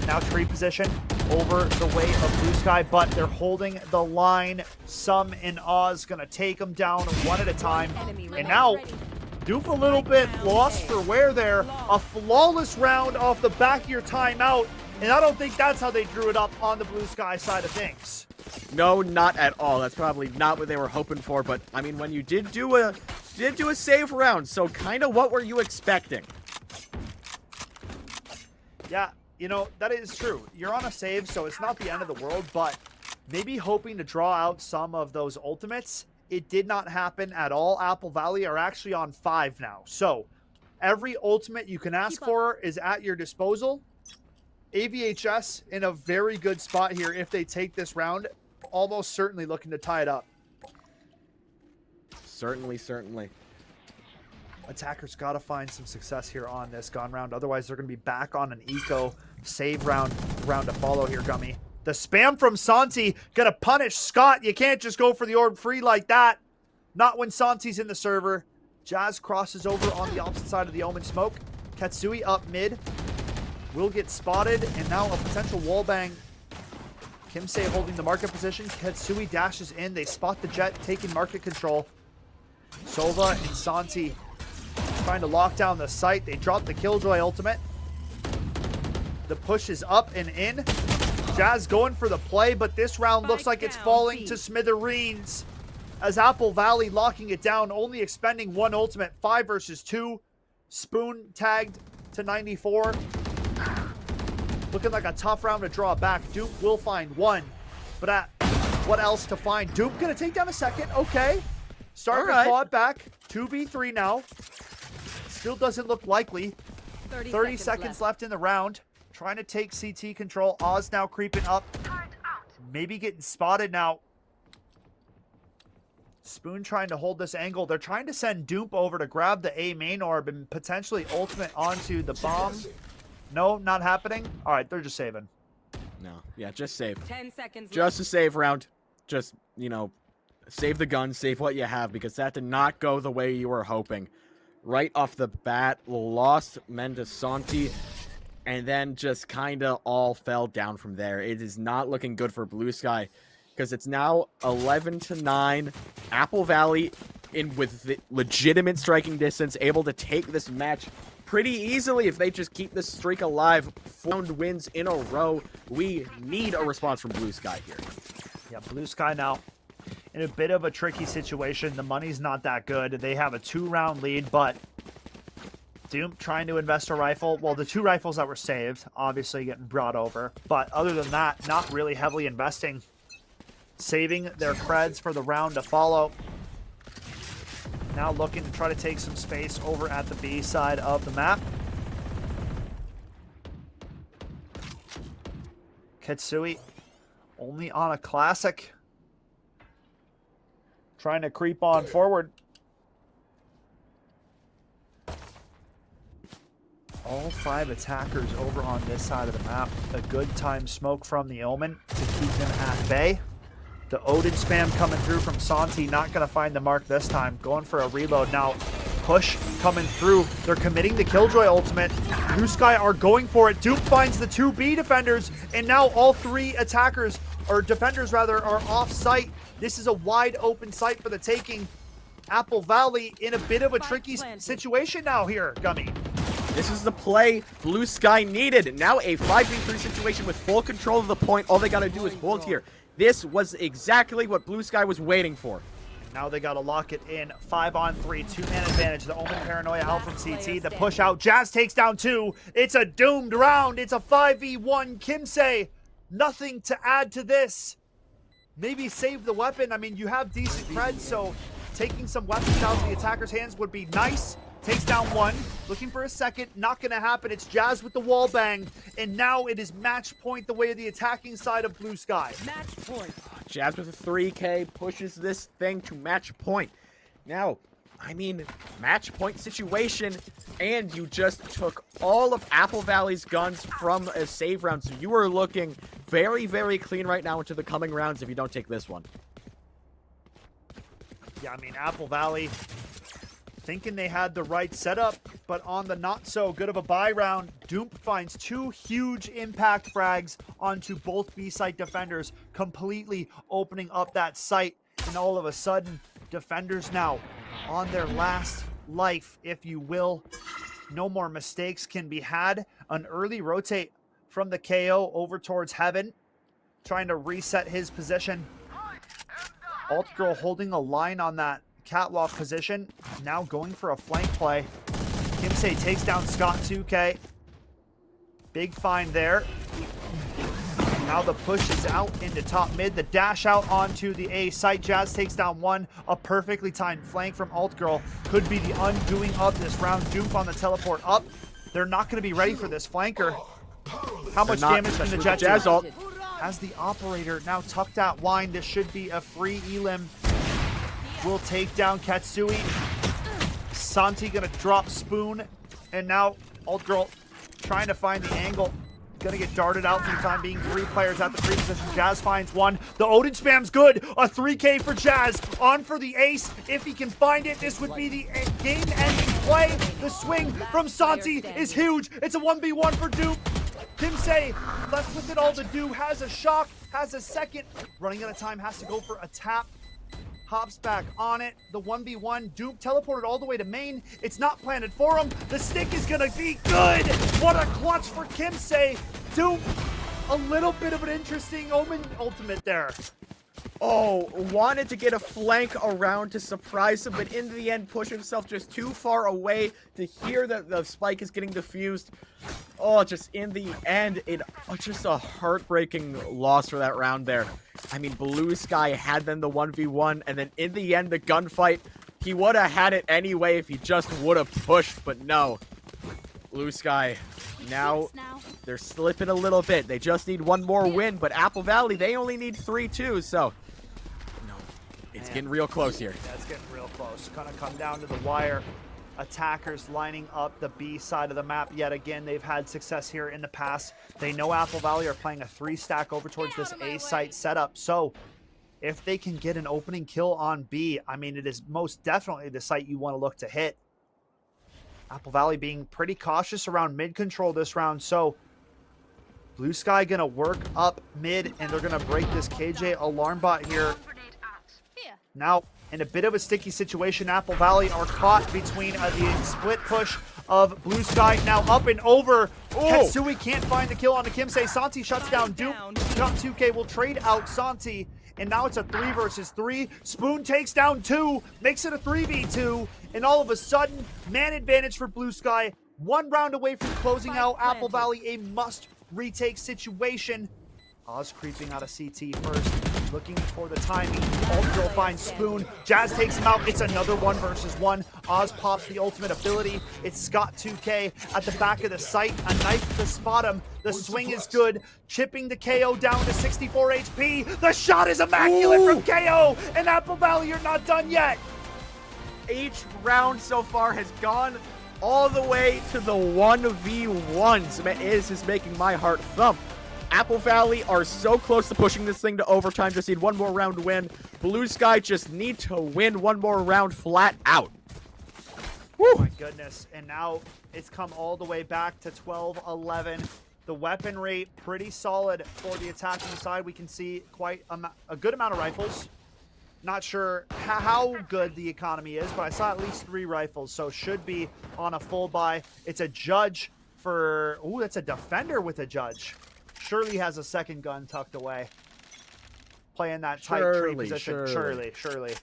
Now tree position over the way of Bluesky, but they're holding the line. Sum and Oz gonna take them down one at a time. And now Dupe a little bit lost for wear there. A flawless round off the back of your timeout. And I don't think that's how they drew it up on the Bluesky side of things. No, not at all. That's probably not what they were hoping for. But I mean, when you did do a save round, so kind of what were you expecting? Yeah, you know, that is true. You're on a save, so it's not the end of the world, but maybe hoping to draw out some of those ultimates. It did not happen at all. Apple Valley are actually on 5 now. So every ultimate you can ask for is at your disposal. AVHS in a very good spot here if they take this round. Almost certainly looking to tie it up. Certainly. Attackers got to find some success here on this gun round. Otherwise, they're going to be back on an eco save round to follow here, Gummy. The spam from Santi going to punish Scott. You can't just go for the orb free like that. Not when Santi's in the server. Jazz crosses over on the opposite side of the Omen smoke. Ketsui up mid. Will get spotted, and now a potential wallbang. Kimsei holding the market position. Ketsui dashes in. They spot the Jet, taking market control. Sova and Santi trying to lock down the site. They drop the Killjoy ultimate. The push is up and in. Jazz going for the play, but this round looks like it's falling to smithereens. As Apple Valley locking it down, only expending one ultimate, 5 versus 2. Spoon tagged to 94. Looking like a tough round to draw back. Duke will find one, but what else to find? Duke gonna take down a second. Okay. Starting to claw it back. 2v3 now. Still doesn't look likely. 30 seconds left in the round. Trying to take CT control. Oz now creeping up. Maybe getting spotted now. Spoon trying to hold this angle. They're trying to send Doomp over to grab the A main orb and potentially ultimate onto the bomb. No, not happening. All right, they're just saving. No, yeah, just save. 10 seconds Just a save round. Just, you know, save the gun, save what you have, because that did not go the way you were hoping. Right off the bat, lost Mendesanti, and then just kind of all fell down from there. It is not looking good for Bluesky, because it's now 11-9. Apple Valley, with the legitimate striking distance, able to take this match pretty easily if they just keep this streak alive. 4 wins in a row. We need a response from Bluesky here. Yeah, Bluesky now in a bit of a tricky situation. The money's not that good. They have a 2-round lead, but Doom trying to invest a rifle. Well, the 2 rifles that were saved, obviously getting brought over. But other than that, not really heavily investing. Saving their creds for the round to follow. Now looking to try to take some space over at the B side of the map. Ketsui only on a classic. Trying to creep on forward. All 5 attackers over on this side of the map. A good time smoke from the Omen to keep them at bay. The Odin spam coming through from Santi. Not going to find the mark this time. Going for a reload now. Push coming through. They're committing the Killjoy ultimate. Bluesky are going for it. Duke finds the 2B defenders. And now all 3 attackers, or defenders rather, are off site. This is a wide open site for the taking. Apple Valley in a bit of a tricky situation now here, Gummy. This is the play Bluesky needed. Now a 5v3 situation with full control of the point. All they got to do is hold here. This was exactly what Bluesky was waiting for. Now they got to lock it in. 5-on-3, 2-man advantage. The Omen Paranoia out from CT. The push out. Jazz takes down 2. It's a doomed round. It's a 5v1. Kimsey, nothing to add to this. Maybe save the weapon. I mean, you have decent cred, so taking some weapons out of the attacker's hands would be nice. Takes down 1. Looking for a second. Not going to happen. It's Jazz with the wall bang. And now it is match point the way of the attacking side of Bluesky. Match point. Jazz with a 3K pushes this thing to match point. Now, I mean, match point situation, and you just took all of Apple Valley's guns from a save round, so you are looking very, very clean right now into the coming rounds if you don't take this one. Yeah, I mean, Apple Valley thinking they had the right setup, but on the not so good of a buy round, Doomp finds 2 huge impact frags onto both B-site defenders, completely opening up that site. And all of a sudden, defenders now on their last life, if you will. No more mistakes can be had. An early rotate from the KO over towards Heaven, trying to reset his position. Alt Girl holding a line on that catwalk position, now going for a flank play. Kimsey takes down Scott 2K. Big find there. Now the push is out into top mid. The dash out onto the A site. Jazz takes down 1. A perfectly timed flank from Alt Girl. Could be the undoing of this round. Doomp on the teleport up. They're not going to be ready for this flanker. How much damage can the Jet Jazz do? ult. As the operator now tucked at wine, this should be a free elim. Will take down Katsui. Santi gonna drop Spoon. And now Alt Girl trying to find the angle. Gonna get darted out for the time being. 3 players at the 3 position. Jazz finds 1. The Odin spam's good. A 3K for Jazz. On for the ace. If he can find it, this would be the game-ending play. The swing from Santi is huge. It's a 1v1 for Duke. Kimsey left with it all to do. Has a shock. Has a second. Running out of time. Has to go for a tap. Hops back on it. The 1v1. Duke teleported all the way to main. It's not planted for him. The stick is going to be good. What a clutch for Kimsey. two. A little bit of an interesting Omen ultimate there. Oh, wanted to get a flank around to surprise him, but in the end pushed himself just too far away to hear that the spike is getting defused. Oh, just in the end, just a heartbreaking loss for that round there. I mean, Bluesky had them the 1v1, and then in the end, the gunfight, he would have had it anyway if he just would have pushed, but no. Bluesky, now they're slipping a little bit. They just need one more win, but Apple Valley, they only need 3 too, so no, it's getting real close here. That's getting real close. Gonna come down to the wire. Attackers lining up the B side of the map yet again. They've had success here in the past. They know Apple Valley are playing a 3-stack over towards this A site setup, so if they can get an opening kill on B, I mean, it is most definitely the site you want to look to hit. Apple Valley being pretty cautious around mid control this round, so Bluesky gonna work up mid, and they're gonna break this KJ alarm bot here. Now, in a bit of a sticky situation, Apple Valley are caught between the split push of Bluesky. Now up and over. Katsui can't find the kill on the Kimsei. Santi shuts down Duke. Top 2K will trade out Santi. And now it's a 3 versus 3. Spoon takes down 2, makes it a 3v2. And all of a sudden, man advantage for Bluesky. 1 round away from closing out Apple Valley, a must retake situation. Oz creeping out of CT first, looking for the timing. Ultra will find Spoon. Jazz takes him out. It's another 1 versus 1. Oz pops the ultimate ability. It's Scott 2K at the back of the site. A knife to spot him. The swing is good. Chipping the KO down to 64 HP. The shot is immaculate from KO. And Apple Valley are not done yet. Each round so far has gone all the way to the 1v1s. This is making my heart thump. Apple Valley are so close to pushing this thing to overtime. Just need 1 more round win. Bluesky just need to win 1 more round flat out. Woo. Oh my goodness. And now it's come all the way back to 12-11. The weapon rate pretty solid for the attacking side. We can see quite a good amount of rifles. Not sure how good the economy is, but I saw at least 3 rifles, so should be on a full buy. It's a judge for... Ooh, that's a defender with a judge. Surely has a second gun tucked away. Playing that tight tree position. Surely.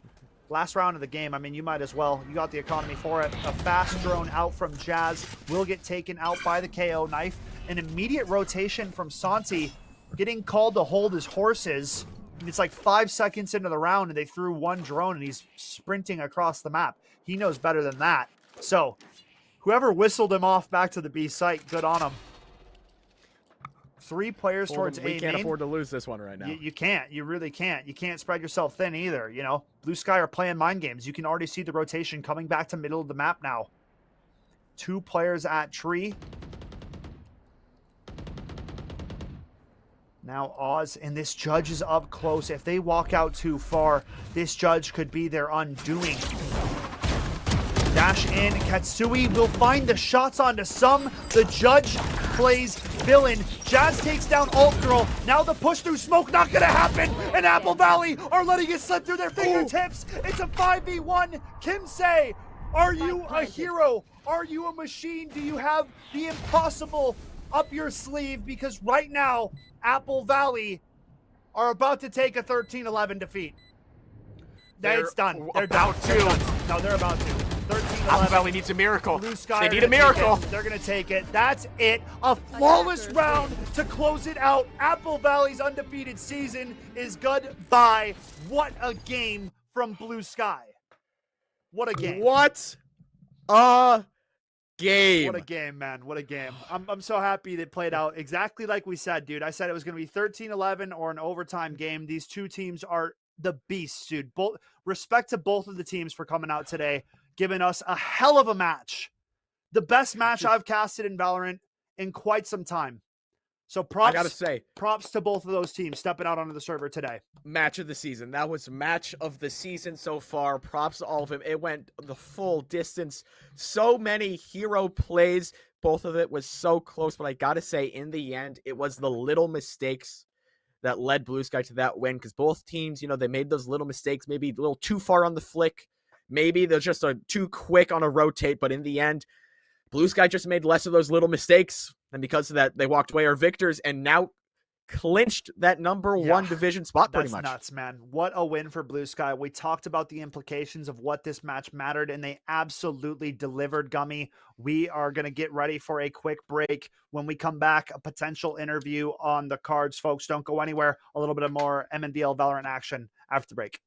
Last round of the game, I mean, you might as well. You got the economy for it. A fast drone out from Jazz will get taken out by the KO knife. An immediate rotation from Santi, getting called to hold his horses. It's like 5 seconds into the round, and they threw 1 drone, and he's sprinting across the map. He knows better than that. So, whoever whistled him off back to the B site, good on him. 3 players towards A main. We can't afford to lose this one right now. You can't. You really can't. You can't spread yourself thin either, you know. Bluesky are playing mind games. You can already see the rotation coming back to middle of the map now. 2 players at tree. Now Oz, and this judge is up close. If they walk out too far, this judge could be their undoing. Dash in. Katsui will find the shots onto some. The judge plays villain. Jazz takes down Alt Girl. Now the push through smoke not gonna happen. And Apple Valley are letting it slip through their fingertips. It's a 5v1. Kimsei, are you a hero? Are you a machine? Do you have the impossible up your sleeve? Because right now, Apple Valley are about to take a 13-11 defeat. It's done. They're about to. No, they're about to. 13-11. Apple Valley needs a miracle. They need a miracle. They're going to take it. That's it. A flawless round to close it out. Apple Valley's undefeated season is goodbye. What a game from Bluesky. What a game. What a game. What a game, man. What a game. I'm so happy they played out exactly like we said, dude. I said it was going to be 13-11 or an overtime game. These 2 teams are the beasts, dude. Respect to both of the teams for coming out today, giving us a hell of a match. The best match I've casted in Valorant in quite some time. So props, I gotta say, props to both of those teams stepping out onto the server today. Match of the season. That was match of the season so far. Props to all of them. It went the full distance. So many hero plays. Both of it was so close, but I gotta say, in the end, it was the little mistakes that led Bluesky to that win, because both teams, you know, they made those little mistakes, maybe a little too far on the flick. Maybe they're just too quick on a rotate, but in the end, Bluesky just made less of those little mistakes, and because of that, they walked away are victors and now clinched that number one division spot pretty That's much. nuts, man. What a win for Bluesky. We talked about the implications of what this match mattered, and they absolutely delivered, Gummy. We are going to get ready for a quick break. When we come back, a potential interview on the cards, folks. Don't go anywhere. A little bit of more MNVL Valorant action after the break.